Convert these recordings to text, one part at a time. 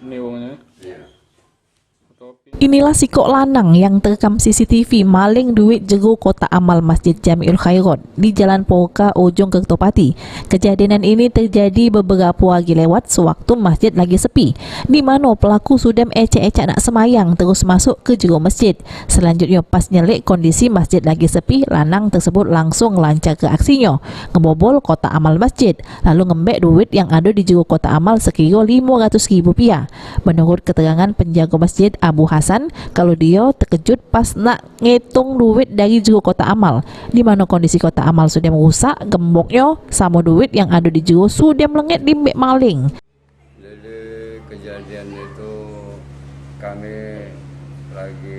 Ini wongnya. Iya. Inilah sikok lanang yang terekam CCTV maling duit jero kotak amal Masjid Jamiul Khairat di Jalan Poka, Ujung Kertopati. Kejadian ini terjadi beberapa hari lewat sewaktu masjid lagi sepi, di mana pelaku sudah ecek-ecek nak semayang terus masuk ke jero masjid. Selanjutnya pas nyelik kondisi masjid lagi sepi, lanang tersebut langsung lancar ke aksinya, ngebobol kotak amal masjid, lalu ngembek duit yang ada di jero kotak amal sekira Rp500.000. Menurut keterangan penjaga masjid Abu Hasan, kalau dia terkejut pas nak ngitung duit dari jero kotak amal, di mana kondisi kotak amal sudah merusak, gemboknya sama duit yang ada di jero sudah melengit di mbek maling. Jadi kejadian itu kami lagi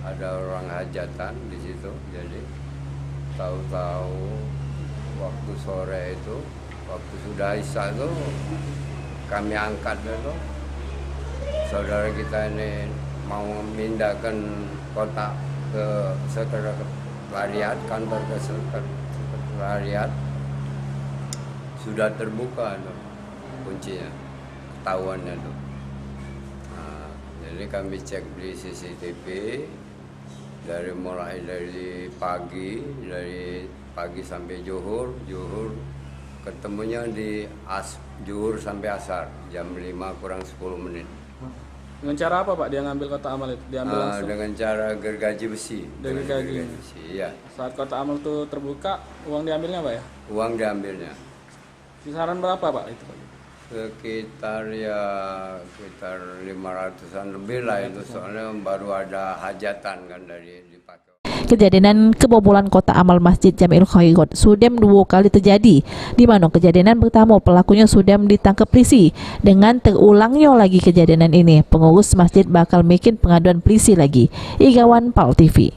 ada orang hajatan di situ, jadi tahu-tahu waktu sore itu, waktu sudah isya itu kami angkat dulu. Saudara kita ini mau memindahkan kotak ke sekretariat, kantor ke sekretariat, sudah terbuka tuh kuncinya, ketahuannya tuh. Nah, jadi kami cek di CCTV mulai dari pagi sampai zuhur ketemunya di zuhur sampai asar jam 5 kurang 10 menit. Dengan cara apa Pak dia ngambil kotak amal itu? Diambil langsung? Dengan cara gergaji besi. Gergaji besi, iya. Saat kotak amal itu terbuka, uang diambilnya Pak ya? Uang diambilnya. Kisaran berapa Pak itu Pak? Sekitar 500-an lebih lah itu, soalnya baru ada hajatan kan dari dipakai. Kejadian kebobolan kotak amal Masjid Jamiul Khairat sudah 2 kali terjadi, di mana kejadian pertama pelakunya sudah ditangkap polisi. Dengan terulangnya lagi kejadian ini, pengurus masjid bakal bikin pengaduan polisi lagi. Igawan Pal TV.